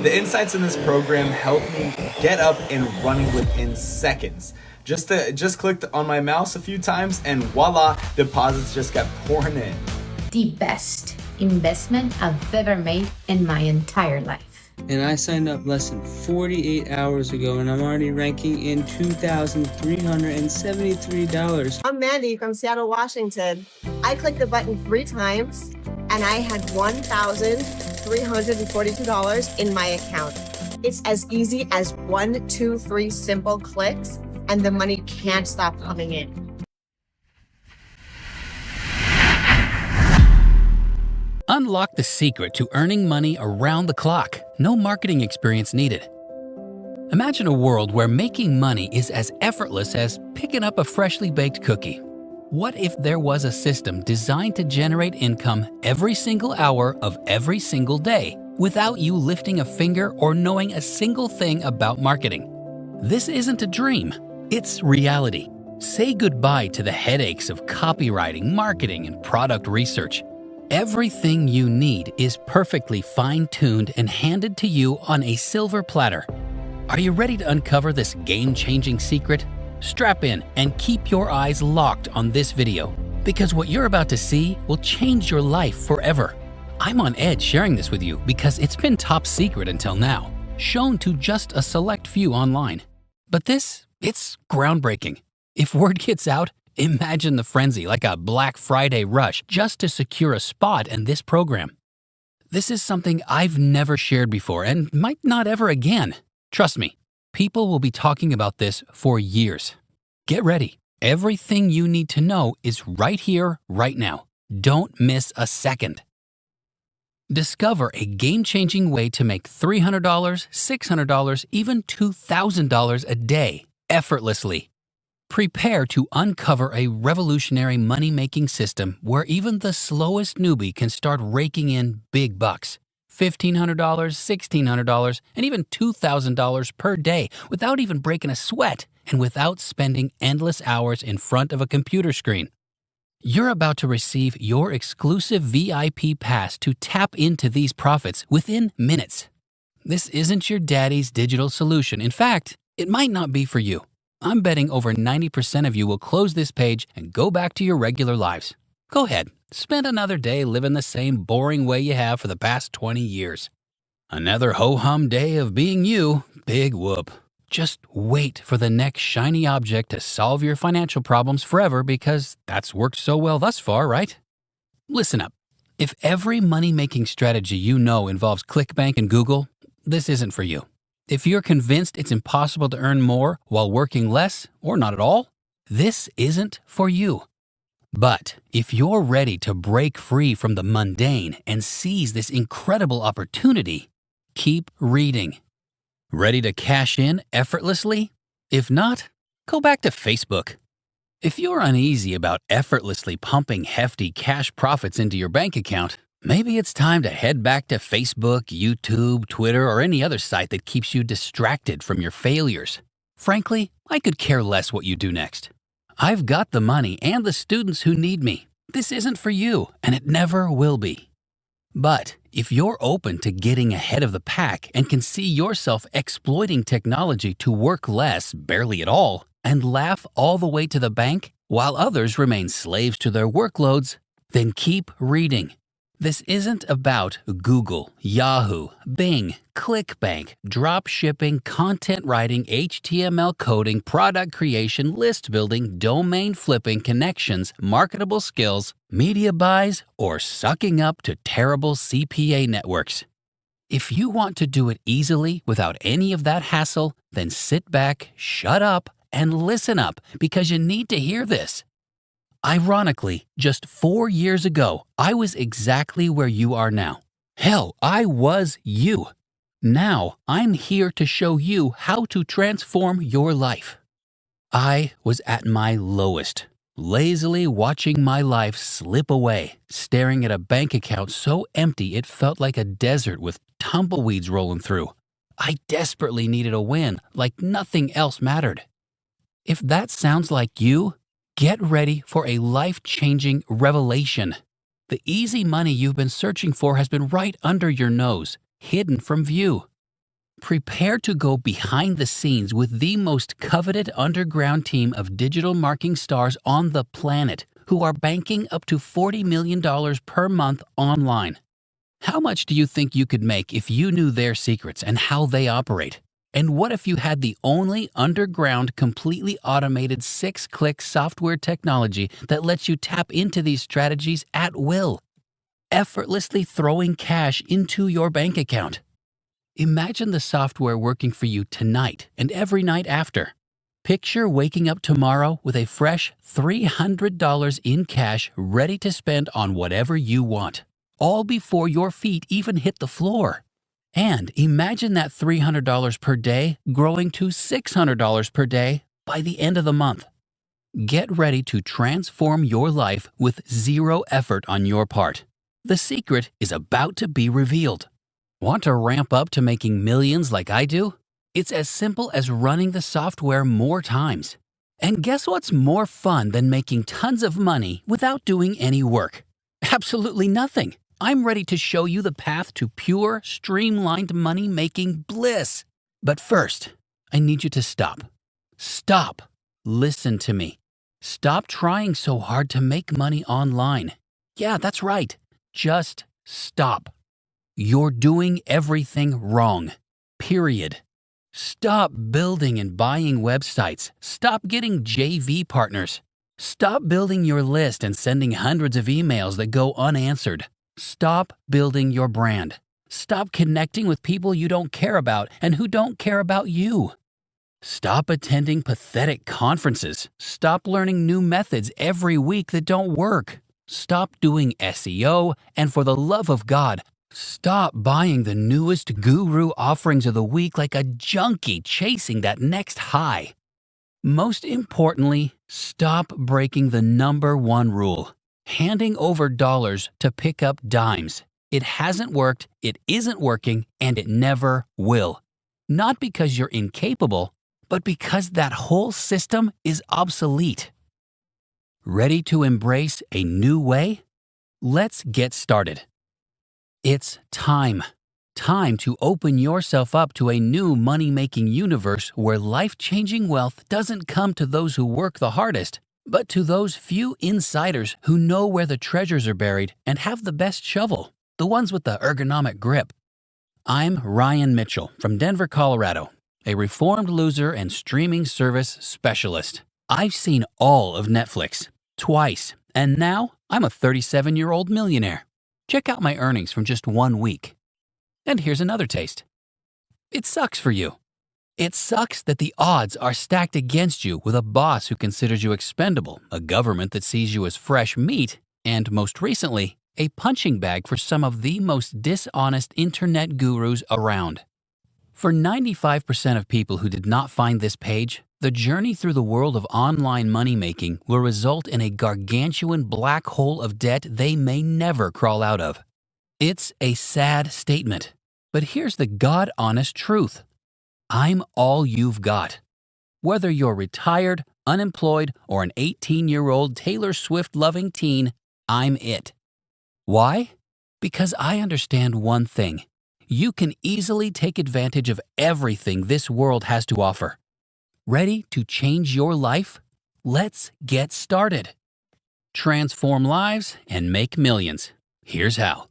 The insights in this program help me get up and running within seconds. Just clicked on my mouse a few times and voila, deposits just got pouring in. The best investment I've ever made in my entire life. And I signed up less than 48 hours ago, and I'm already ranking in $2,373. I'm Mandy from Seattle, Washington. I clicked the button 3 times, and I had $1,342 in my account. It's as easy as 1, 2, 3 simple clicks, and the money can't stop coming in. Unlock the secret to earning money around the clock. No marketing experience needed. Imagine a world where making money is as effortless as picking up a freshly baked cookie. What if there was a system designed to generate income every single hour of every single day without you lifting a finger or knowing a single thing about marketing? This isn't a dream, it's reality. Say goodbye to the headaches of copywriting, marketing, and product research. Everything you need is perfectly fine-tuned and handed to you on a silver platter. Are you ready to uncover this game-changing secret? Strap in and keep your eyes locked on this video, because what you're about to see will change your life forever. I'm on edge sharing this with you because it's been top secret until now, shown to just a select few online. But it's groundbreaking. If word gets out, imagine the frenzy, like a Black Friday rush, just to secure a spot in this program. This is something I've never shared before and might not ever again. Trust me, people will be talking about this for years. Get ready. Everything you need to know is right here, right now. Don't miss a second. Discover a game-changing way to make $300, $600, even $2,000 a day effortlessly. Prepare to uncover a revolutionary money-making system where even the slowest newbie can start raking in big bucks. $1,500, $1,600, and even $2,000 per day without even breaking a sweat and without spending endless hours in front of a computer screen. You're about to receive your exclusive VIP pass to tap into these profits within minutes. This isn't your daddy's digital solution. In fact, it might not be for you. I'm betting over 90% of you will close this page and go back to your regular lives. Go ahead, spend another day living the same boring way you have for the past 20 years. Another ho-hum day of being you, big whoop. Just wait for the next shiny object to solve your financial problems forever because that's worked so well thus far, right? Listen up. If every money-making strategy you know involves ClickBank and Google, this isn't for you. If you're convinced it's impossible to earn more while working less or not at all, this isn't for you. But if you're ready to break free from the mundane and seize this incredible opportunity, keep reading. Ready to cash in effortlessly? If not, go back to Facebook. If you're uneasy about effortlessly pumping hefty cash profits into your bank account, maybe it's time to head back to Facebook, YouTube, Twitter, or any other site that keeps you distracted from your failures. Frankly, I could care less what you do next. I've got the money and the students who need me. This isn't for you, and it never will be. But if you're open to getting ahead of the pack and can see yourself exploiting technology to work less, barely at all, and laugh all the way to the bank while others remain slaves to their workloads, then keep reading. This isn't about Google, Yahoo, Bing, ClickBank, drop shipping, content writing, HTML coding, product creation, list building, domain flipping, connections, marketable skills, media buys, or sucking up to terrible CPA networks. If you want to do it easily without any of that hassle, then sit back, shut up, and listen up because you need to hear this. Ironically, just 4 years ago, I was exactly where you are now. Hell, I was you. Now, I'm here to show you how to transform your life. I was at my lowest, lazily watching my life slip away, staring at a bank account so empty it felt like a desert with tumbleweeds rolling through. I desperately needed a win, like nothing else mattered. If that sounds like you, get ready for a life-changing revelation. The easy money you've been searching for has been right under your nose, hidden from view. Prepare to go behind the scenes with the most coveted underground team of digital marketing stars on the planet who are banking up to $40 million per month online. How much do you think you could make if you knew their secrets and how they operate? And what if you had the only underground, completely automated 6-click software technology that lets you tap into these strategies at will, effortlessly throwing cash into your bank account? Imagine the software working for you tonight and every night after. Picture waking up tomorrow with a fresh $300 in cash ready to spend on whatever you want, all before your feet even hit the floor. And imagine that $300 per day growing to $600 per day by the end of the month. Get ready to transform your life with zero effort on your part. The secret is about to be revealed. Want to ramp up to making millions like I do? It's as simple as running the software more times. And guess what's more fun than making tons of money without doing any work? Absolutely nothing. I'm ready to show you the path to pure, streamlined money-making bliss. But first, I need you to stop. Stop. Listen to me. Stop trying so hard to make money online. Yeah, that's right. Just stop. You're doing everything wrong. Period. Stop building and buying websites. Stop getting JV partners. Stop building your list and sending hundreds of emails that go unanswered. Stop building your brand. Stop connecting with people you don't care about and who don't care about you. Stop attending pathetic conferences. Stop learning new methods every week that don't work. Stop doing SEO, and for the love of God, stop buying the newest guru offerings of the week like a junkie chasing that next high. Most importantly, stop breaking the number one rule, handing over dollars to pick up dimes. It hasn't worked, it isn't working, and it never will. Not because you're incapable, but because that whole system is obsolete. Ready to embrace a new way? Let's get started. It's time. Time to open yourself up to a new money-making universe where life-changing wealth doesn't come to those who work the hardest, but to those few insiders who know where the treasures are buried and have the best shovel, the ones with the ergonomic grip. I'm Ryan Mitchell from Denver, Colorado, a reformed loser and streaming service specialist. I've seen all of Netflix, twice, and now I'm a 37-year-old millionaire. Check out my earnings from just 1 week. And here's another taste. It sucks for you. It sucks that the odds are stacked against you with a boss who considers you expendable, a government that sees you as fresh meat, and most recently, a punching bag for some of the most dishonest internet gurus around. For 95% of people who did not find this page, the journey through the world of online money-making will result in a gargantuan black hole of debt they may never crawl out of. It's a sad statement, but here's the God-honest truth. I'm all you've got. Whether you're retired, unemployed, or an 18-year-old Taylor Swift-loving teen, I'm it. Why? Because I understand one thing. You can easily take advantage of everything this world has to offer. Ready to change your life? Let's get started. Transform lives and make millions. Here's how.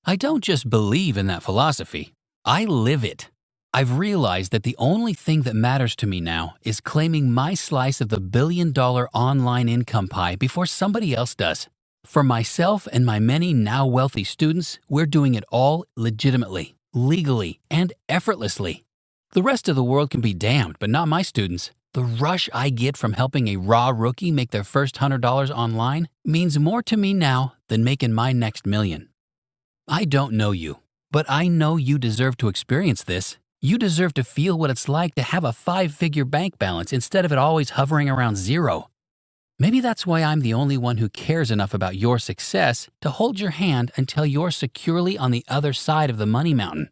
I don't just believe in that philosophy. I live it. I've realized that the only thing that matters to me now is claiming my slice of the billion-dollar online income pie before somebody else does. For myself and my many now wealthy students, we're doing it all legitimately, legally, and effortlessly. The rest of the world can be damned, but not my students. The rush I get from helping a raw rookie make their first $100 online means more to me now than making my next million. I don't know you, but I know you deserve to experience this. You deserve to feel what it's like to have a 5-figure bank balance instead of it always hovering around zero. Maybe that's why I'm the only one who cares enough about your success to hold your hand until you're securely on the other side of the money mountain.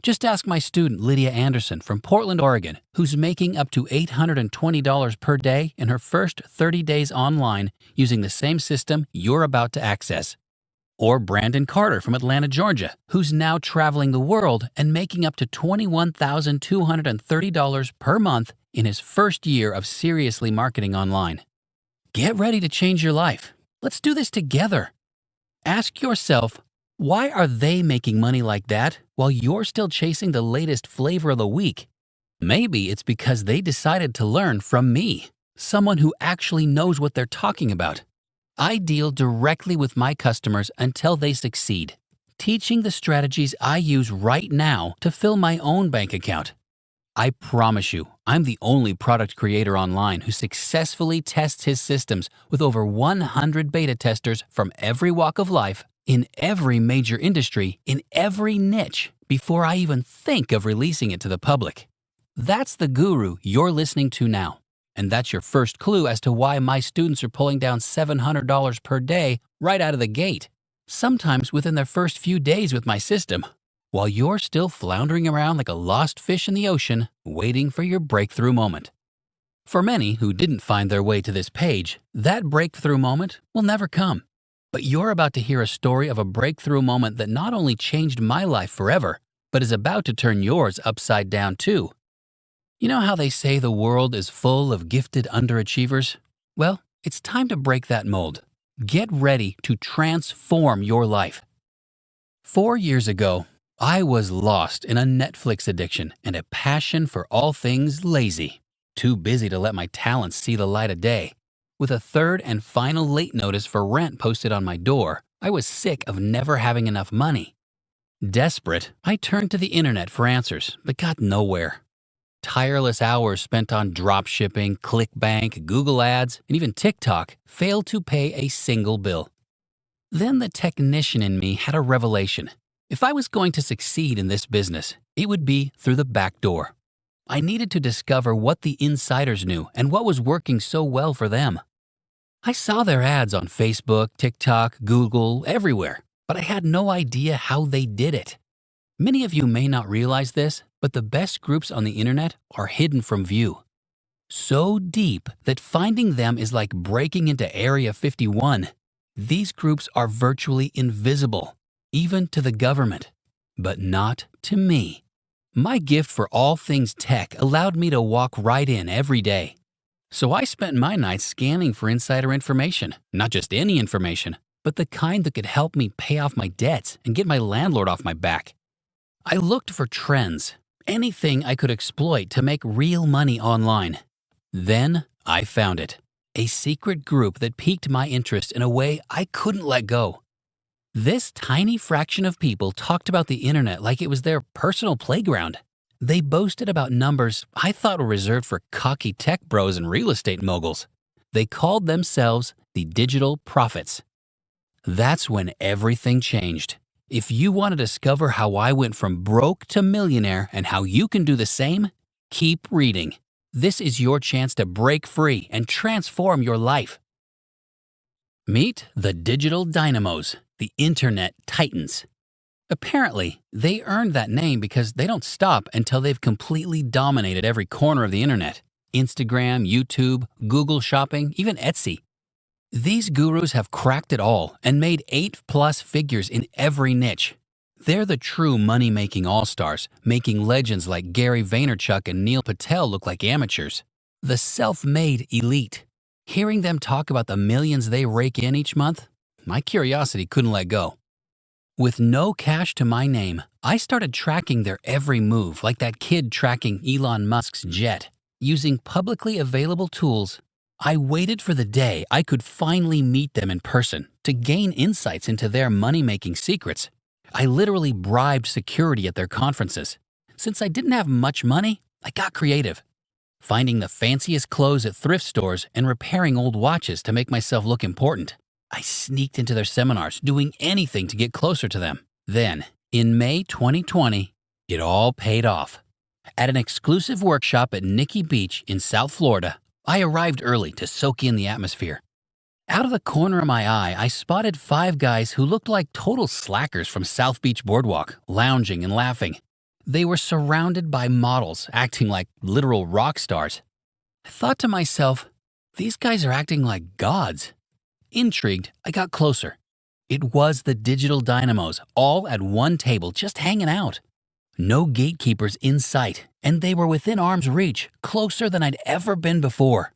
Just ask my student Lydia Anderson from Portland, Oregon, who's making up to $820 per day in her first 30 days online using the same system you're about to access. Or Brandon Carter from Atlanta, Georgia, who's now traveling the world and making up to $21,230 per month in his first year of seriously marketing online. Get ready to change your life. Let's do this together. Ask yourself, why are they making money like that while you're still chasing the latest flavor of the week? Maybe it's because they decided to learn from me, someone who actually knows what they're talking about. I deal directly with my customers until they succeed, teaching the strategies I use right now to fill my own bank account. I promise you, I'm the only product creator online who successfully tests his systems with over 100 beta testers from every walk of life, in every major industry, in every niche, before I even think of releasing it to the public. That's the guru you're listening to now. And that's your first clue as to why my students are pulling down $700 per day right out of the gate, sometimes within their first few days with my system, while you're still floundering around like a lost fish in the ocean, waiting for your breakthrough moment. For many who didn't find their way to this page, that breakthrough moment will never come. But you're about to hear a story of a breakthrough moment that not only changed my life forever, but is about to turn yours upside down too. You know how they say the world is full of gifted underachievers? Well, it's time to break that mold. Get ready to transform your life. 4 years ago, I was lost in a Netflix addiction and a passion for all things lazy. Too busy to let my talents see the light of day. With a third and final late notice for rent posted on my door, I was sick of never having enough money. Desperate, I turned to the internet for answers, but got nowhere. Tireless hours spent on dropshipping, ClickBank, Google Ads, and even TikTok failed to pay a single bill. Then the technician in me had a revelation. If I was going to succeed in this business, it would be through the back door. I needed to discover what the insiders knew and what was working so well for them. I saw their ads on Facebook, TikTok, Google, everywhere, but I had no idea how they did it. Many of you may not realize this, but the best groups on the internet are hidden from view. So deep that finding them is like breaking into Area 51. These groups are virtually invisible, even to the government, but not to me. My gift for all things tech allowed me to walk right in every day. So I spent my nights scanning for insider information, not just any information, but the kind that could help me pay off my debts and get my landlord off my back. I looked for trends, anything I could exploit to make real money online. Then I found it, a secret group that piqued my interest in a way I couldn't let go. This tiny fraction of people talked about the internet like it was their personal playground. They boasted about numbers I thought were reserved for cocky tech bros and real estate moguls. They called themselves the Digital Prophets. That's when everything changed. If you want to discover how I went from broke to millionaire and how you can do the same, keep reading. This is your chance to break free and transform your life. Meet the Digital Dynamos, the Internet Titans. Apparently, they earned that name because they don't stop until they've completely dominated every corner of the internet. Instagram, YouTube, Google Shopping, even Etsy. These gurus have cracked it all and made 8+ figures in every niche. They're the true money-making all-stars, making legends like Gary Vaynerchuk and Neil Patel look like amateurs. The self-made elite. Hearing them talk about the millions they rake in each month, my curiosity couldn't let go. With no cash to my name, I started tracking their every move like that kid tracking Elon Musk's jet. Using publicly available tools, I waited for the day I could finally meet them in person to gain insights into their money-making secrets. I literally bribed security at their conferences. Since I didn't have much money, I got creative, finding the fanciest clothes at thrift stores and repairing old watches to make myself look important. I sneaked into their seminars, doing anything to get closer to them. Then, in May 2020, it all paid off. At an exclusive workshop at Nikki Beach in South Florida, I arrived early to soak in the atmosphere. Out of the corner of my eye, I spotted 5 guys who looked like total slackers from South Beach Boardwalk, lounging and laughing. They were surrounded by models, acting like literal rock stars. I thought to myself, these guys are acting like gods. Intrigued, I got closer. It was the digital dynamos, all at one table, just hanging out. No gatekeepers in sight, and they were within arm's reach, closer than I'd ever been before.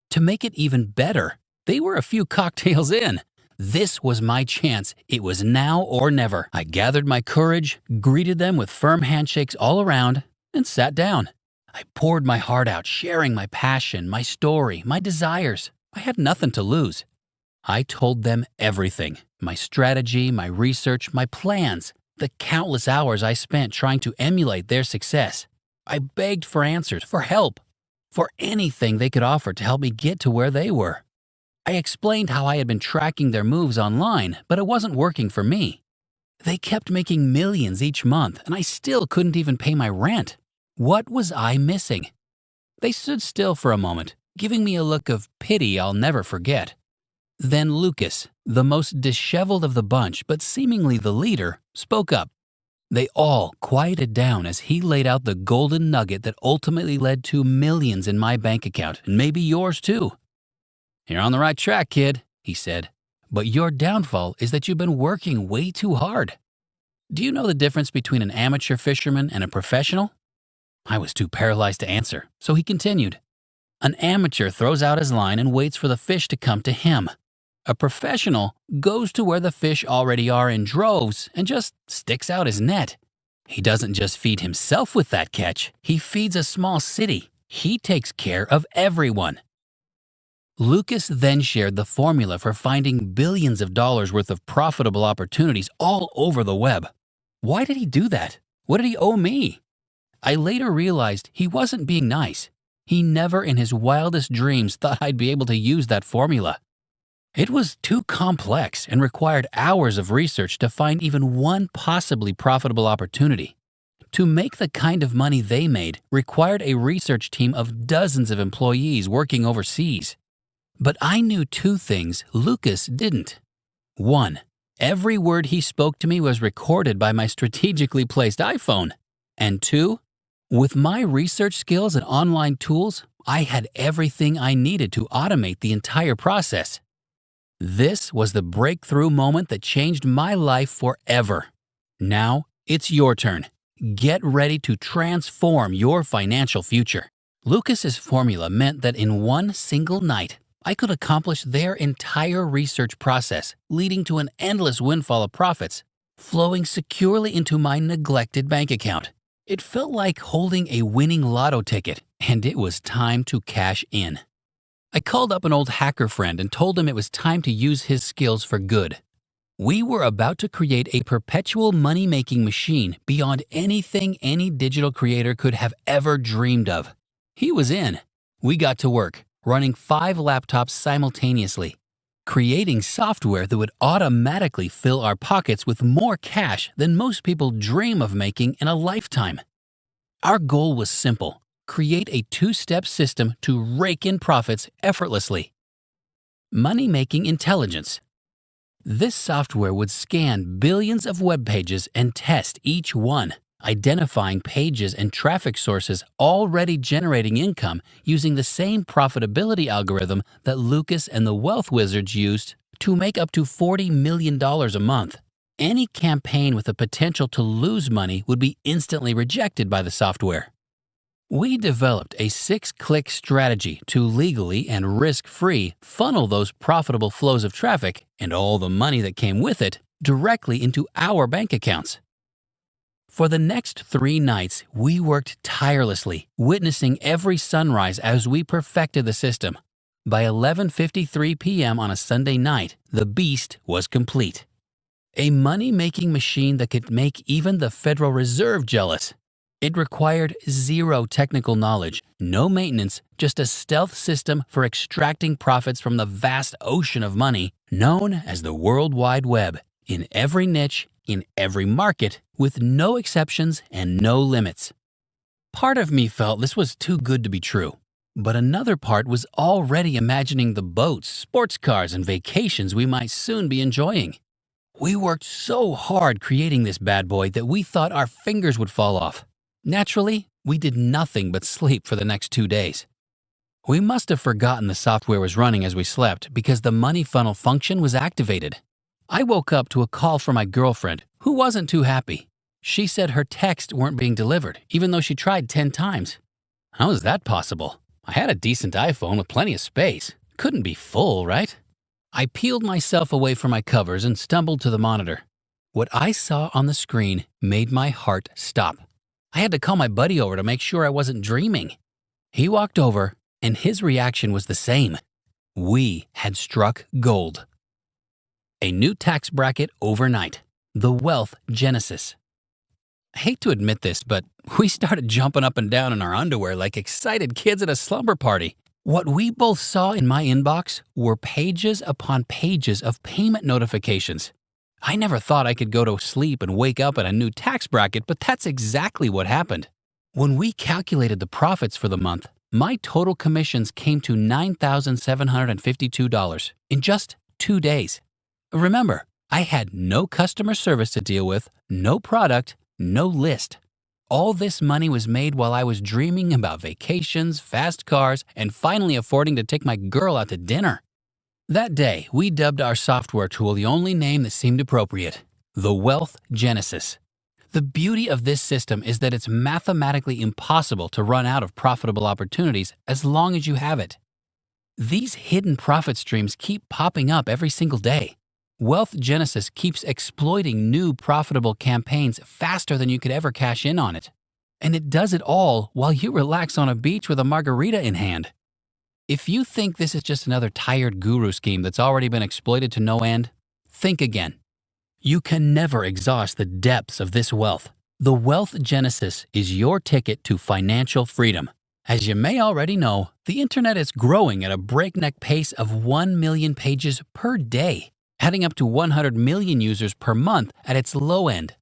To make it even better, they were a few cocktails in. This was my chance. It was now or never. I gathered my courage, greeted them with firm handshakes all around, and sat down. I poured my heart out, sharing my passion, my story, my desires. I had nothing to lose. I told them everything, my strategy, my research, my plans, the countless hours I spent trying to emulate their success. I begged for answers, for help, for anything they could offer to help me get to where they were. I explained how I had been tracking their moves online, but it wasn't working for me. They kept making millions each month, and I still couldn't even pay my rent. What was I missing? They stood still for a moment, giving me a look of pity I'll never forget. Then Lucas, the most disheveled of the bunch but seemingly the leader, spoke up. They all quieted down as he laid out the golden nugget that ultimately led to millions in my bank account, and maybe yours too. "You're on the right track, kid," he said, "but your downfall is that you've been working way too hard. Do you know the difference between an amateur fisherman and a professional?" I was too paralyzed to answer, so he continued. "An amateur throws out his line and waits for the fish to come to him. A professional goes to where the fish already are in droves and just sticks out his net. He doesn't just feed himself with that catch, he feeds a small city. He takes care of everyone." Lucas then shared the formula for finding billions of dollars worth of profitable opportunities all over the web. Why did he do that? What did he owe me? I later realized he wasn't being nice. He never in his wildest dreams thought I'd be able to use that formula. It was too complex and required hours of research to find even one possibly profitable opportunity. To make the kind of money they made required a research team of dozens of employees working overseas. But I knew two things Lucas didn't. One, every word he spoke to me was recorded by my strategically placed iPhone. And two, with my research skills and online tools, I had everything I needed to automate the entire process. This was the breakthrough moment that changed my life forever. Now, it's your turn. Get ready to transform your financial future. Lucas's formula meant that in one single night, I could accomplish their entire research process, leading to an endless windfall of profits, flowing securely into my neglected bank account. It felt like holding a winning lotto ticket, and it was time to cash in. I called up an old hacker friend and told him it was time to use his skills for good. We were about to create a perpetual money-making machine beyond anything any digital creator could have ever dreamed of. He was in. We got to work, running 5 laptops simultaneously, creating software that would automatically fill our pockets with more cash than most people dream of making in a lifetime. Our goal was simple. Create a 2-step system to rake in profits effortlessly. Money-making intelligence. This software would scan billions of web pages and test each one, identifying pages and traffic sources already generating income using the same profitability algorithm that Lucas and the Wealth Wizards used to make up to $40 million a month. Any campaign with the potential to lose money would be instantly rejected by the software. We developed a 6-click strategy to legally and risk-free funnel those profitable flows of traffic and all the money that came with it directly into our bank accounts. For the next 3 nights, we worked tirelessly, witnessing every sunrise as we perfected the system. By 11:53 p.m. on a Sunday night, the beast was complete. A money-making machine that could make even the Federal Reserve jealous. It required zero technical knowledge, no maintenance, just a stealth system for extracting profits from the vast ocean of money known as the World Wide Web, in every niche, in every market, with no exceptions and no limits. Part of me felt this was too good to be true, but another part was already imagining the boats, sports cars, and vacations we might soon be enjoying. We worked so hard creating this bad boy that we thought our fingers would fall off. Naturally, we did nothing but sleep for the next 2 days. We must have forgotten the software was running as we slept because the money funnel function was activated. I woke up to a call from my girlfriend, who wasn't too happy. She said her texts weren't being delivered, even though she tried 10 times. How is that possible? I had a decent iPhone with plenty of space. Couldn't be full, right? I peeled myself away from my covers and stumbled to the monitor. What I saw on the screen made my heart stop. I had to call my buddy over to make sure I wasn't dreaming. He walked over, and his reaction was the same. We had struck gold. A new tax bracket overnight. The Wealth Genesis. I hate to admit this, but we started jumping up and down in our underwear like excited kids at a slumber party. What we both saw in my inbox were pages upon pages of payment notifications. I never thought I could go to sleep and wake up at a new tax bracket, but that's exactly what happened. When we calculated the profits for the month, my total commissions came to $9,752 in just 2 days. Remember, I had no customer service to deal with, no product, no list. All this money was made while I was dreaming about vacations, fast cars, and finally affording to take my girl out to dinner. That day, we dubbed our software tool the only name that seemed appropriate, the Wealth Genesis. The beauty of this system is that it's mathematically impossible to run out of profitable opportunities as long as you have it. These hidden profit streams keep popping up every single day. Wealth Genesis keeps exploiting new profitable campaigns faster than you could ever cash in on it. And it does it all while you relax on a beach with a margarita in hand. If you think this is just another tired guru scheme that's already been exploited to no end, think again. You can never exhaust the depths of this wealth. The Wealth Genesis is your ticket to financial freedom. As you may already know, the internet is growing at a breakneck pace of 1 million pages per day, adding up to 100 million users per month at its low end.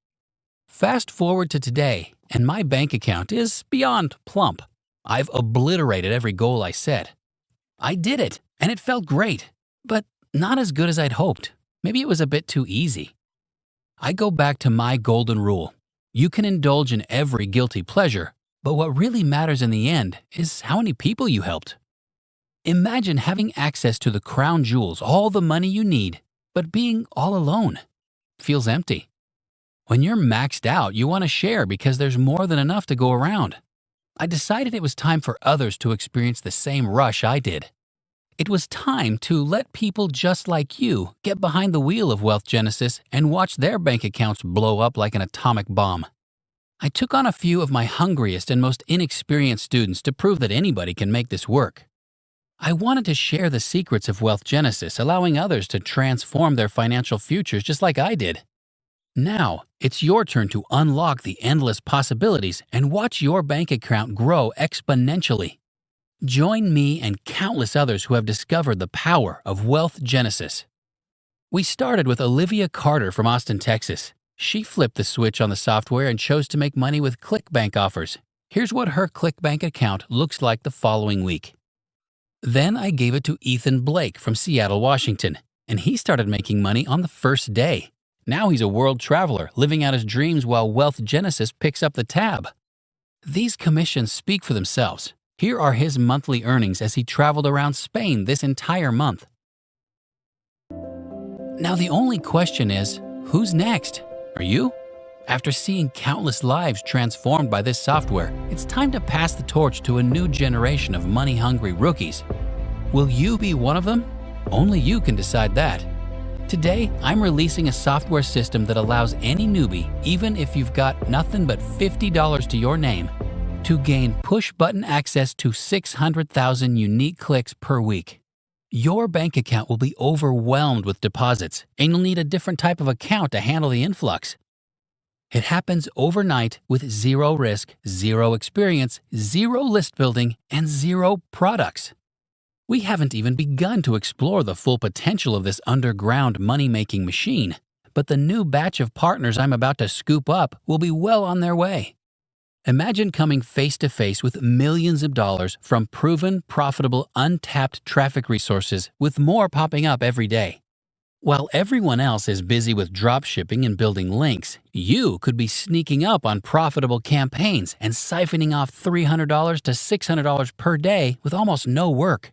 Fast forward to today, and my bank account is beyond plump. I've obliterated every goal I set. I did it, and it felt great, but not as good as I'd hoped. Maybe it was a bit too easy. I go back to my golden rule. You can indulge in every guilty pleasure, but what really matters in the end is how many people you helped. Imagine having access to the crown jewels, all the money you need, but being all alone. Feels empty. When you're maxed out, you want to share because there's more than enough to go around. I decided it was time for others to experience the same rush I did. It was time to let people just like you get behind the wheel of Wealth Genesis and watch their bank accounts blow up like an atomic bomb. I took on a few of my hungriest and most inexperienced students to prove that anybody can make this work. I wanted to share the secrets of Wealth Genesis, allowing others to transform their financial futures just like I did. Now, it's your turn to unlock the endless possibilities and watch your bank account grow exponentially. Join me and countless others who have discovered the power of Wealth Genesis. We started with Olivia Carter from Austin, Texas. She flipped the switch on the software and chose to make money with ClickBank offers. Here's what her ClickBank account looks like the following week. Then I gave it to Ethan Blake from Seattle, Washington, and he started making money on the first day. Now he's a world traveler, living out his dreams while Wealth Genesis picks up the tab. These commissions speak for themselves. Here are his monthly earnings as he traveled around Spain this entire month. Now the only question is, who's next? Are you? After seeing countless lives transformed by this software, it's time to pass the torch to a new generation of money-hungry rookies. Will you be one of them? Only you can decide that. Today, I'm releasing a software system that allows any newbie, even if you've got nothing but $50 to your name, to gain push-button access to 600,000 unique clicks per week. Your bank account will be overwhelmed with deposits, and you'll need a different type of account to handle the influx. It happens overnight with zero risk, zero experience, zero list building, and zero products. We haven't even begun to explore the full potential of this underground money-making machine, but the new batch of partners I'm about to scoop up will be well on their way. Imagine coming face-to-face with millions of dollars from proven, profitable, untapped traffic resources with more popping up every day. While everyone else is busy with dropshipping and building links, you could be sneaking up on profitable campaigns and siphoning off $300 to $600 per day with almost no work.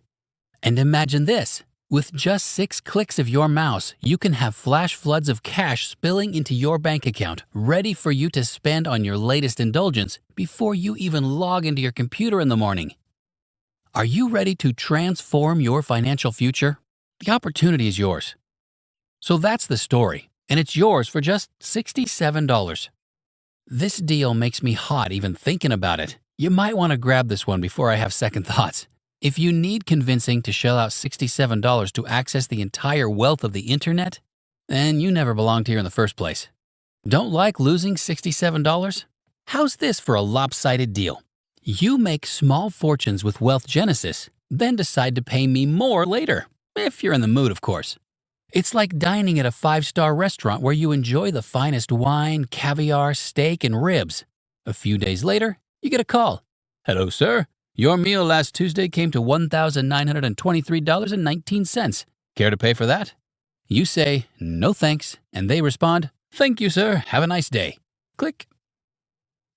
And imagine this, With just 6 clicks of your mouse, you can have flash floods of cash spilling into your bank account, ready for you to spend on your latest indulgence before you even log into your computer in the morning. Are you ready to transform your financial future? The opportunity is yours. So that's the story, and it's yours for just $67. This deal makes me hot even thinking about it. You might want to grab this one before I have second thoughts. If you need convincing to shell out $67 to access the entire wealth of the internet, then you never belonged here in the first place. Don't like losing $67? How's this for a lopsided deal? You make small fortunes with Wealth Genesis, then decide to pay me more later, if you're in the mood, of course. It's like dining at a 5-star restaurant where you enjoy the finest wine, caviar, steak, and ribs. A few days later, you get a call. Hello, sir. Your meal last Tuesday came to $1,923.19. Care to pay for that? You say, no thanks, and they respond, thank you, sir. Have a nice day. Click.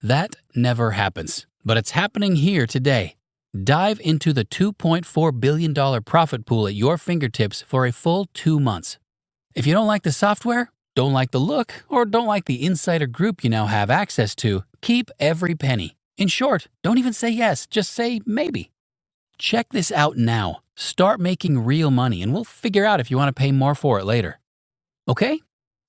That never happens, but it's happening here today. Dive into the $2.4 billion profit pool at your fingertips for a full 2 months. If you don't like the software, don't like the look, or don't like the insider group you now have access to, keep every penny. In short, don't even say yes, just say maybe. Check this out now. Start making real money and we'll figure out if you want to pay more for it later. Okay?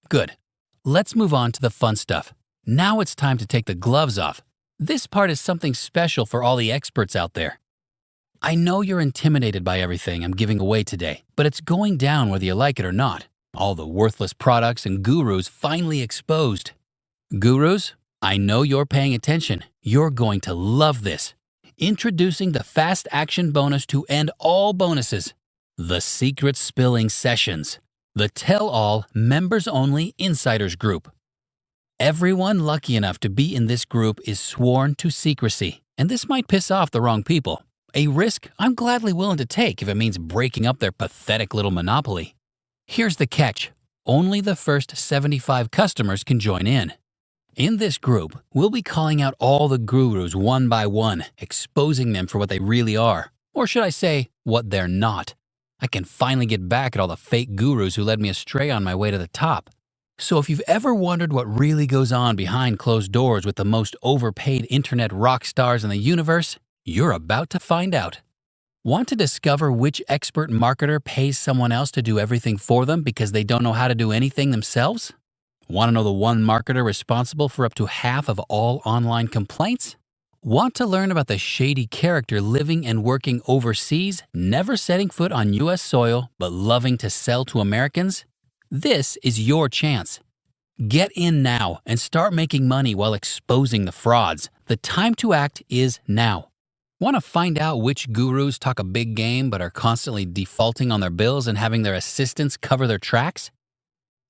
Good. Let's move on to the fun stuff. Now it's time to take the gloves off. This part is something special for all the experts out there. I know you're intimidated by everything I'm giving away today, but it's going down whether you like it or not. All the worthless products and gurus finally exposed. Gurus, I know you're paying attention. You're going to love this. Introducing the fast action bonus to end all bonuses. The Secret Spilling Sessions. The tell-all, members-only insiders group. Everyone lucky enough to be in this group is sworn to secrecy, and this might piss off the wrong people. A risk I'm gladly willing to take if it means breaking up their pathetic little monopoly. Here's the catch. Only the first 75 customers can join in. In this group, we'll be calling out all the gurus one by one, exposing them for what they really are. Or should I say, what they're not. I can finally get back at all the fake gurus who led me astray on my way to the top. So if you've ever wondered what really goes on behind closed doors with the most overpaid internet rock stars in the universe, you're about to find out. Want to discover which expert marketer pays someone else to do everything for them because they don't know how to do anything themselves? Want to know the one marketer responsible for up to half of all online complaints? Want to learn about the shady character living and working overseas, never setting foot on U.S. soil, but loving to sell to Americans? This is your chance. Get in now and start making money while exposing the frauds. The time to act is now. Want to find out which gurus talk a big game but are constantly defaulting on their bills and having their assistants cover their tracks?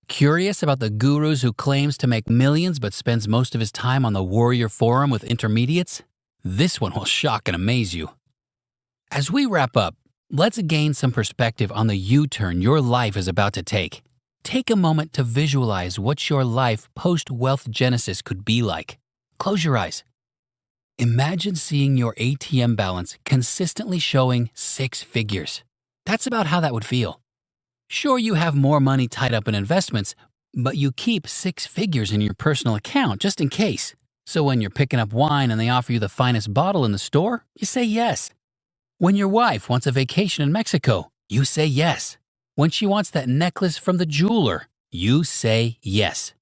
Curious about the gurus who claims to make millions but spends most of his time on the Warrior Forum with intermediates? This one will shock and amaze you. As we wrap up, let's gain some perspective on the U-turn your life is about to take. Take a moment to visualize what your life post-Wealth Genesis could be like. Close your eyes. Imagine seeing your ATM balance consistently showing 6 figures. That's about how that would feel. Sure, you have more money tied up in investments, but you keep 6 figures in your personal account just in case. So when you're picking up wine and they offer you the finest bottle in the store, you say yes. When your wife wants a vacation in Mexico, you say yes. When she wants that necklace from the jeweler, you say yes.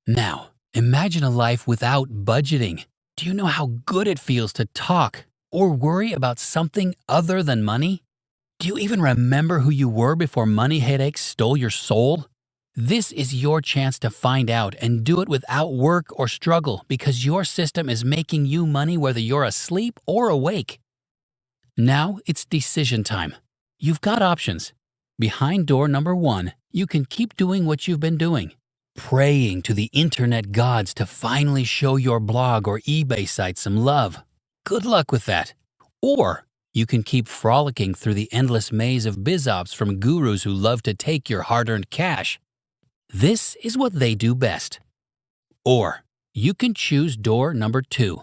Now, imagine a life without budgeting. Do you know how good it feels to talk or worry about something other than money? Do you even remember who you were before money headaches stole your soul? This is your chance to find out and do it without work or struggle because your system is making you money whether you're asleep or awake. Now it's decision time. You've got options. Behind door number 1, you can keep doing what you've been doing, praying to the internet gods to finally show your blog or eBay site some love. Good luck with that. Or you can keep frolicking through the endless maze of biz ops from gurus who love to take your hard-earned cash. This is what they do best. Or you can choose door number 2,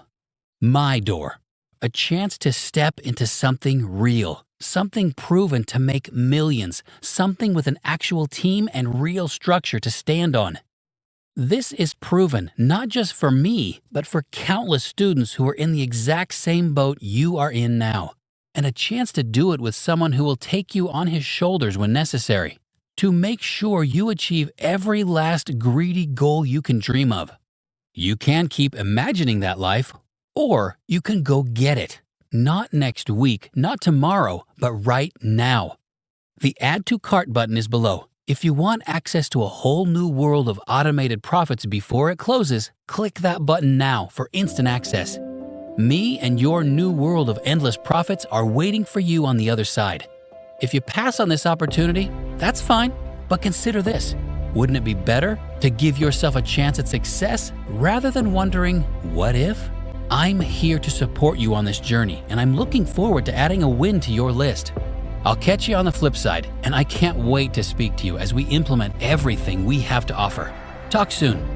my door, a chance to step into something real, Something proven to make millions, something with an actual team and real structure to stand on. This is proven not just for me, but for countless students who are in the exact same boat you are in now, and a chance to do it with someone who will take you on his shoulders when necessary, to make sure you achieve every last greedy goal you can dream of. You can keep imagining that life, or you can go get it. Not next week, not tomorrow, but right now. The Add to Cart button is below. If you want access to a whole new world of automated profits before it closes, click that button now for instant access. Me and your new world of endless profits are waiting for you on the other side. If you pass on this opportunity, that's fine, but consider this. Wouldn't it be better to give yourself a chance at success rather than wondering, what if? I'm here to support you on this journey, and I'm looking forward to adding a win to your list. I'll catch you on the flip side, and I can't wait to speak to you as we implement everything we have to offer. Talk soon.